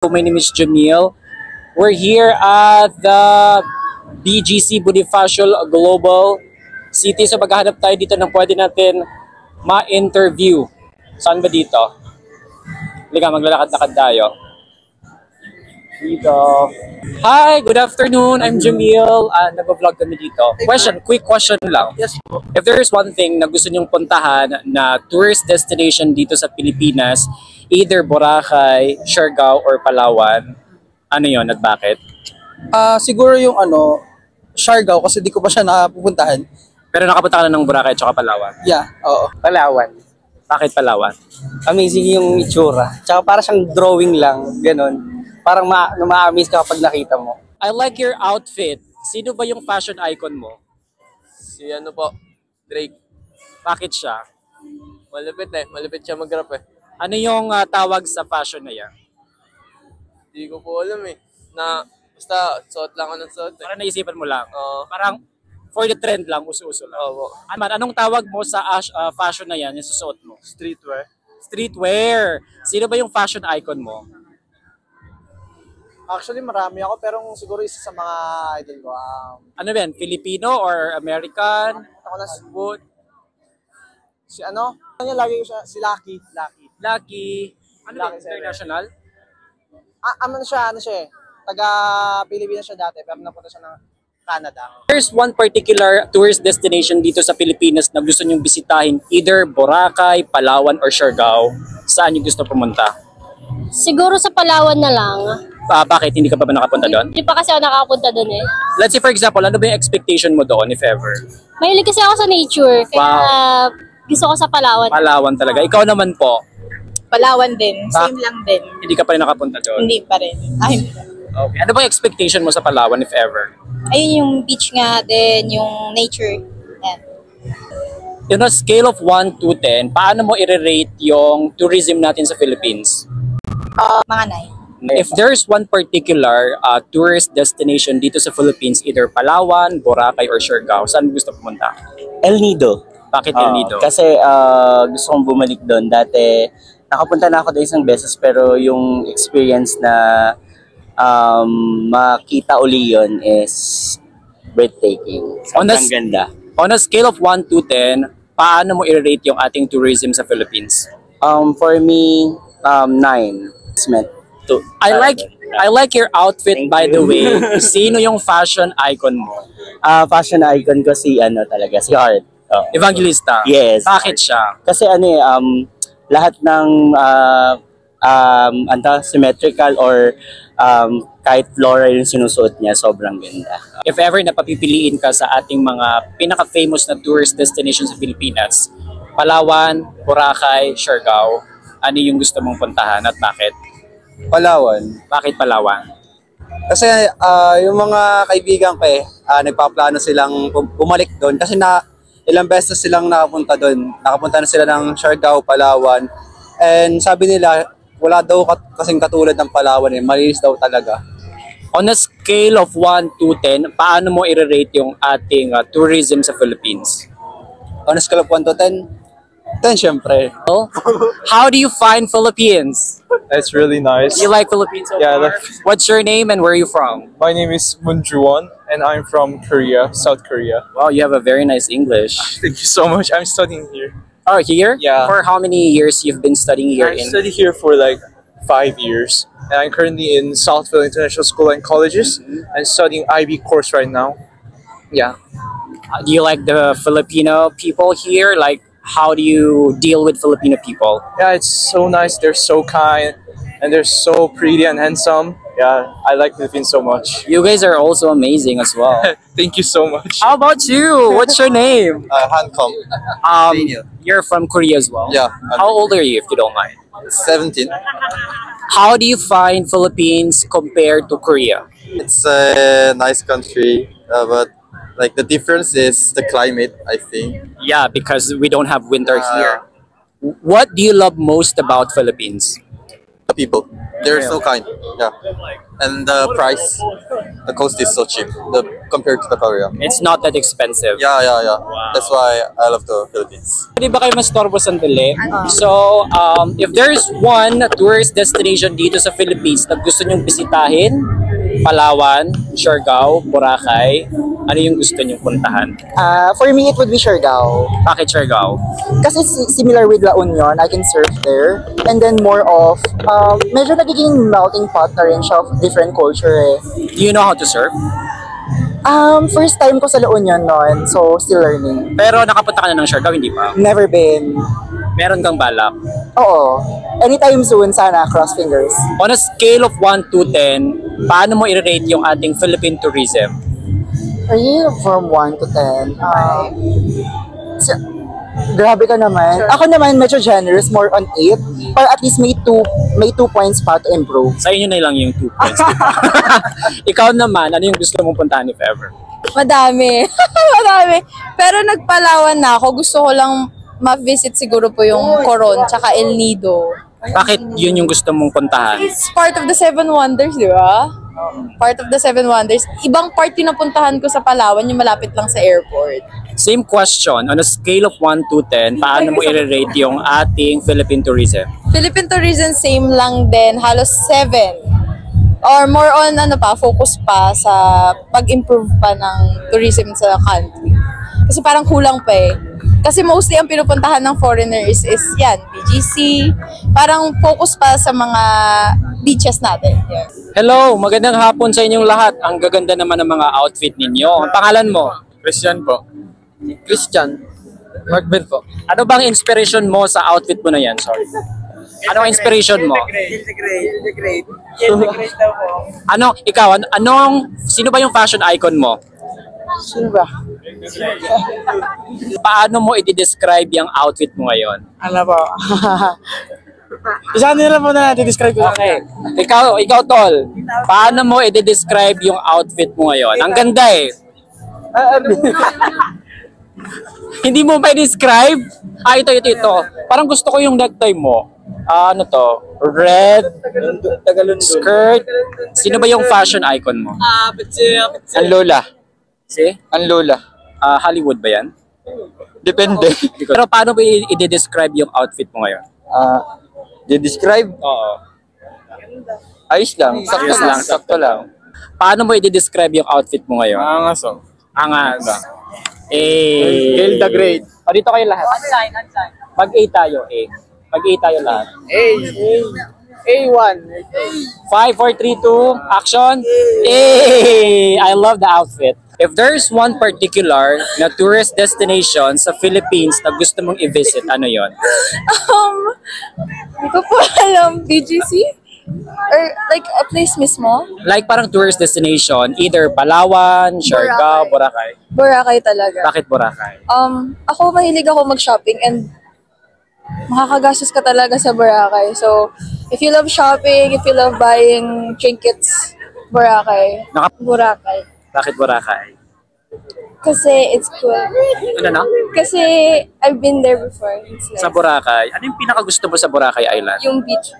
My name is Jamil. We're here at the BGC Bonifacio Global City. So maghahanap tayo dito ng pwede natin ma-interview. Saan ba dito? Halika, maglalakad-lakad tayo. Dito. Hi, good afternoon. I'm Jamil. Nag-vlog kami dito. Quick question lang. Yes po. If there is one thing na gusto nyong puntahan na tourist destination dito sa Pilipinas, either Boracay, Siargao, or Palawan, ano yon at bakit? Siguro yung Siargao kasi di ko pa siya napupuntahan. Pero nakapunta ka na ng Boracay at Palawan. Yeah, oo. Palawan. Bakit Palawan? Amazing yung itsura. Tsaka para siyang drawing lang, ganun. Parang ma-amaze ka kapag nakita mo. I like your outfit. Sino ba yung fashion icon mo? Si ano po, Drake. Bakit siya? Malupit eh. Malupit siya mag-rap eh. Ano yung tawag sa fashion na yan? Hindi ko po alam eh. Basta suot lang ako ng suot eh. Parang naisipan mo lang. Oo. Parang for the trend lang, uso-uso lang. Oo. Anong tawag mo sa fashion na yan, yung susuot mo? Streetwear. Streetwear. Sino ba yung fashion icon mo? Actually, marami ako pero siguro isa sa mga idol ko. Ano ba yan? Filipino or American? Ako na Wood? kanya lagi ko siya, si Lucky. Lucky. Ano ba? Lucky International? Ano siya eh. Taga Pilipinas siya dati pero napunta siya ng Canada. There's one particular tourist destination dito sa Pilipinas na gusto nyong bisitahin, either Boracay, Palawan, or Siargao. Saan yung gusto pumunta? Siguro sa Palawan na lang. Bakit? Hindi ka pa ba nakapunta doon? Hindi pa kasi ako nakapunta doon eh. Let's say for example, ano ba yung expectation mo doon, if ever? Mahilig kasi ako sa nature. Kaya gusto ko sa Palawan. Palawan talaga. Ikaw naman po, Palawan din. Same lang din. hindi ka pa rin nakapunta doon? Hindi pa rin. Ay, Okay. Ano ba yung expectation mo sa Palawan, if ever? ayun yung beach nga din, yung nature. Yan. On a scale of 1 to 10, paano mo i-rate yung tourism natin sa Philippines? Mga 9. If there's one particular tourist destination dito sa Philippines, either Palawan, Boracay, or Siargao, saan gusto pumunta? El Nido. Bakit El Nido? Kasi gusto kong bumalik doon. Dati, nakapunta na ako doon isang beses pero yung experience na makita uli yun is breathtaking. Sobrang ganda. On a scale of 1 to 10, paano mo i-rate yung ating tourism sa Philippines? For me, 9. It's meant to. I like your outfit, Thank by you. the way. Sino yung fashion icon mo? Fashion icon ko si si Art. Oh. Evangelista? Yes. Bakit siya? Kasi lahat ng symmetrical or kahit floral yung sinusuot niya, sobrang ganda. If ever napapipiliin ka sa ating mga pinaka-famous na tourist destination sa Pilipinas, Palawan, Boracay, Siargao, ano yung gusto mong puntahan at bakit? Palawan. Bakit Palawan? Kasi yung mga kaibigan ko nagpaplano silang bumalik doon kasi ilang beses silang nakapunta doon. Nakapunta na sila ng Siargao, Palawan. And sabi nila, wala daw kasing katulad ng Palawan malinis daw talaga. On a scale of 1 to 10, paano mo i-rate yung ating tourism sa Philippines? On a scale of 1 to 10, 10 syempre. How do you find Philippines? It's really nice. You like Philippines so Yeah, I far? What's your name and where are you from? My name is Moon Juwon and I'm from Korea, South Korea. Wow, you have a very nice English. Thank you so much. I'm studying here. Oh, here? Yeah. For how many years you've been studying here? I studied here for like 5 years. And I'm currently in Southville International School and Colleges and studying IB course right now. Yeah. Do you like the Filipino people here? Like, how do you deal with Filipino people? Yeah, it's so nice. They're so kind and they're so pretty and handsome. Yeah, I like Philippines so much. You guys are also amazing as well. Thank you so much. How about you? What's your name? Hancom. You're from Korea as well. Yeah. How old are you, if you don't mind? 17. How do you find Philippines compared to Korea? It's a nice country, but like the difference is the climate, I think. Yeah, because we don't have winter here. What do you love most about Philippines? The people, they're so kind. Yeah, and the price, the cost is so cheap. The compared to the Korea. It's not that expensive. Yeah. That's why I love the Philippines. Pwede ba kayo mastorbo sandali? So, if there's one tourist destination dito sa Philippines na gusto nyong bisitahin, Palawan, Siargao, Boracay, ano yung gusto nyong puntahan? For me, it would be Siargao. Bakit Siargao? Kasi similar with La Union, I can surf there. And then more of, medyo nagiging melting pot na rin siya of different culture eh. Do you know how to surf? First time ko sa La Union noon, so still learning. Pero nakapunta ka na ng Siargao, hindi pa? Never been. Meron kang balak? Oo. Anytime soon, sana, cross fingers. On a scale of 1 to 10, paano mo i-rate yung ating Philippine tourism? Really? From 1 to 10? Grabe ka naman. Ako naman, medyo generous, more on 8. Or at least may 2 points pa to improve. Sa inyo na lang yung 2 points. Ikaw naman, ano yung gusto mong puntahan if ever? Madami. Madami. Pero nagpalawan na ako. Gusto ko lang ma-visit siguro po yung Coron tsaka El Nido. Bakit yun yung gusto mong puntahan? It's part of the Seven Wonders, di ba? Part of the Seven Wonders. Ibang part yung napuntahan ko sa Palawan, yung malapit lang sa airport. Same question, on a scale of 1 to 10, paano mo i-rate yung ating Philippine tourism? Philippine tourism, same lang din. Halos 7. Or more on, focus pa sa pag-improve pa ng tourism sa country. Kasi parang kulang pa eh. Kasi mostly ang pinupuntahan ng foreigners is yan, BGC. Parang focus pa sa mga beaches natin. Yeah. Hello, magandang hapon sa inyong lahat. Ang gaganda naman ng mga outfit ninyo. Ang pangalan mo? Christian po. Christian. Mark Ben po. Ano bang inspiration mo sa outfit mo na yan? Sorry. Ano ang inspiration mo? Ano, ikaw, sino ba yung fashion icon mo? Sino ba? Paano mo i-describe yung outfit mo ngayon? Ano po? Isa nila po na describe ko. Okay. Ikaw tol. Paano mo i-describe yung outfit mo ngayon? Ang ganda eh. Hindi mo pa i-describe? Ito. Parang gusto ko yung necktie mo. Ano to? Red skirt. Sino ba yung fashion icon mo? Ang lola. Si? Ang lola. Hollywood ba yan? Depende. Pero paano mo i-describe yung outfit mo ngayon? Describe? Oo. Ayos lang. Sakto lang. Paano mo i-describe yung outfit mo ngayon? Angas oh. Angas. Eh. Hail the Great. O, dito kayo lahat. Mag-A tayo, A. Mag-A tayo lahat. A1. 5, 4, 3, 2, action. Hey! I love the outfit. If there's one particular na tourist destination sa Philippines na gusto mong i-visit, ano yon? Hindi ko po alam. BGC? Or like a place mismo? Like parang tourist destination, either Palawan, Siargao, Boracay. Boracay talaga. Bakit Boracay? Ako mahilig ako mag-shopping and makakagastos ka talaga sa Boracay. So, if you love shopping, if you love buying trinkets, Boracay. Boracay. Bakit Boracay? Kasi it's cool. Ano? Kasi I've been there before. It's nice. Sa Boracay, ano yung pinakagusto mo sa Boracay Island? Yung beach.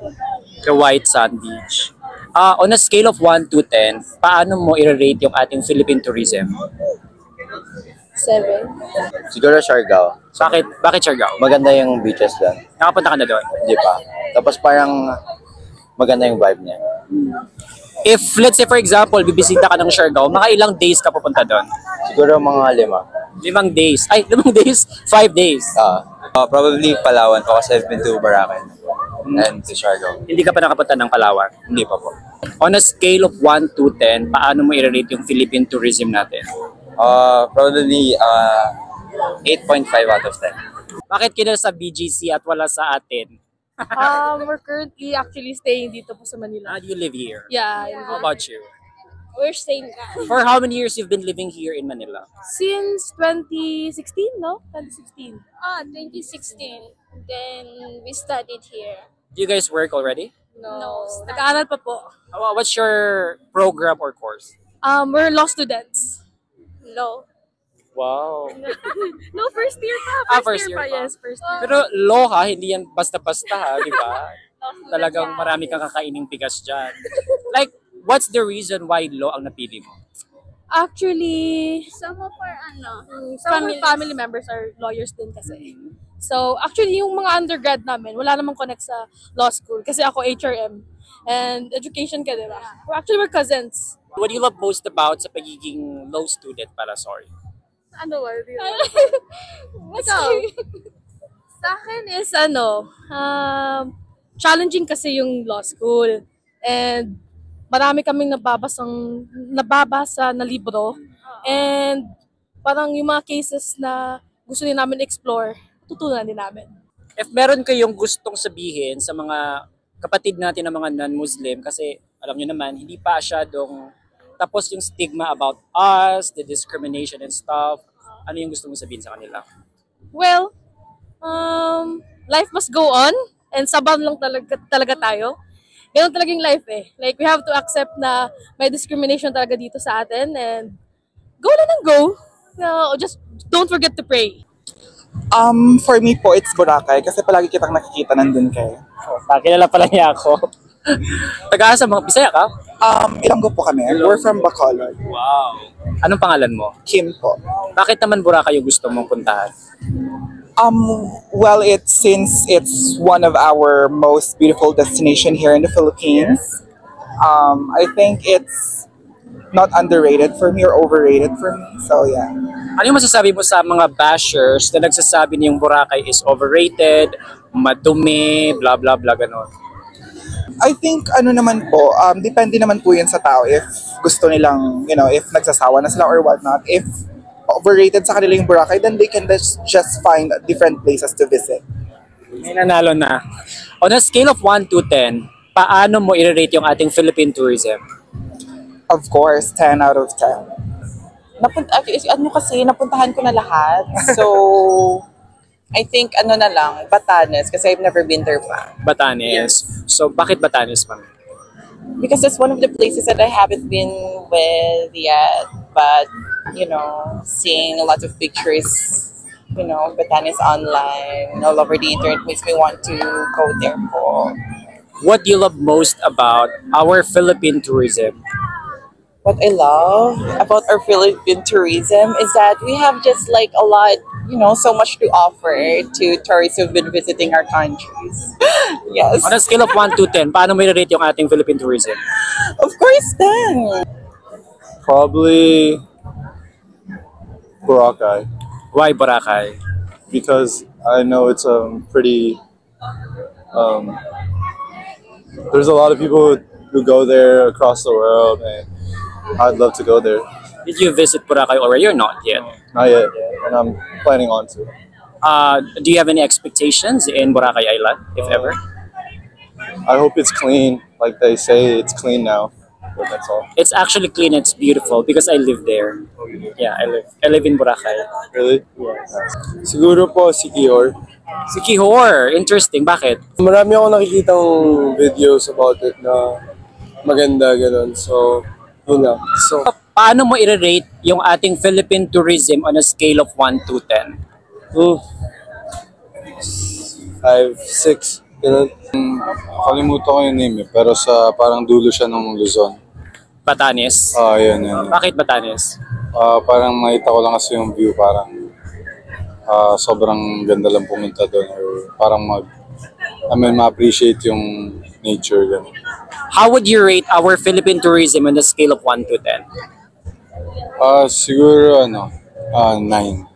The White Sand Beach. On a scale of 1 to 10, paano mo i-rate yung ating Philippine tourism? 7. Siguro Siargao. Bakit Siargao? Maganda yung beaches doon. Nakapunta ka na doon? Hindi pa. Tapos parang maganda yung vibe niya. If, let's say for example, bibisita ka ng Siargao, mga ilang days ka pupunta doon? Siguro mga 5. 5 days. Ay, 5 days? 5 days. Probably Palawan po kasi I've been to Boracay and to Siargao. Hindi ka pa nakapunta ng Palawan? Hindi pa po. On a scale of 1 to 10, paano mo i-rate yung Philippine tourism natin? Probably 8.5 out of 10. Bakit ka sa BGC at wala sa atin? We're currently actually staying dito po sa Manila. How do you live here? Yeah. How about you? We're staying For how many years you've been living here in Manila? Since 2016, no? 2016. 2016. Then we studied here. Do you guys work already? No. Nag-aaral pa po. What's your program or course? We're law students. Law. Wow. No, first year pa. First year pa. pa. Yes, first year. Pero law ha, hindi yan basta-basta ha, di ba? Talagang marami kang kakaining bigas dyan. Like, what's the reason why law ang napili mo? Actually, Some of our family members are lawyers din kasi. So, actually, yung mga undergrad namin, wala namang connect sa law school kasi ako HRM. And education ka, diba? We're cousins. What do you love most about sa pagiging law student para sorry? Ano ba? Ikaw? Sa akin is challenging kasi yung law school. And marami kaming nababasa na libro. And parang yung mga cases na gusto din namin explore, tutunan din namin. If meron kayong gustong sabihin sa mga kapatid natin na mga non-Muslim, kasi alam nyo naman, hindi pa asyadong tapos yung stigma about us, the discrimination and stuff, ano yung gusto mong sabihin sa kanila? Well, life must go on and saban lang talaga tayo. Ganun talaga yung life eh. Like, we have to accept na may discrimination talaga dito sa atin and go lang ng go. Just don't forget to pray. For me po, it's Boracay kasi palagi kitang nakikita nandun kayo. Kilala pala niya ako. Taga-asa mga Bisaya ka? Ilonggo po kami. We're from Bacolod. Wow. Anong pangalan mo? Kim po. Bakit naman Boracay yung gusto mong puntahan? Well, since it's one of our most beautiful destination here in the Philippines, I think it's not underrated for me or overrated for me. So yeah. Ano yung masasabi mo sa mga bashers na nagsasabi na yung Boracay is overrated, madumi, blah blah blah, ganon? I think naman po, depende naman po yun sa tao if gusto nilang, if nagsasawa na sila or whatnot. If overrated sa kanila yung Boracay, then they can just find different places to visit. May nanalo na. On a scale of 1 to 10, paano mo i-rate yung ating Philippine tourism? Of course, 10 out of 10. Napuntahan ko na lahat. So, I think na lang, Batanes, kasi I've never been there pa. Batanes. Yes. So, bakit Batanes, ma'am? Because it's one of the places that I haven't been with yet. But, seeing a lot of pictures, Batanes online, all over the internet makes me want to go there po. What do you love most about our Philippine tourism? What I love about our Philippine tourism is that we have just like a lot, so much to offer to tourists who've been visiting our countries. Yes. On a scale of 1 to 10, paano mo i-rate yung ating Philippine tourism? Of course, 10. Probably Boracay, Why Boracay? because I know it's pretty. There's a lot of people who go there across the world, and I'd love to go there. Did you visit Boracay already or not yet? Not yet, and I'm planning on to. Do you have any expectations in Boracay Island, if ever? I hope it's clean, like they say it's clean now. But that's all. It's actually clean. It's beautiful because I live there. Yeah, I live in Boracay. Really? Yes. Siguro po si Kior. Si Kihor, interesting. Bakit? Marami ako nakikitang videos about it na maganda, gano'n. So, yun lang. So, Paano mo i-rate yung ating Philippine tourism on a scale of 1 to 10? 5, 6, gano'n. Kalimutan ko yung name pero sa parang dulo siya ng Luzon. Batanes? Yun. Bakit Batanes? Parang makita ko lang kasi yung view, parang sobrang ganda lang pumunta doon or parang ma-appreciate yung nature, gano'n. How would you rate our Philippine tourism on a scale of 1 to 10? Siguro 9.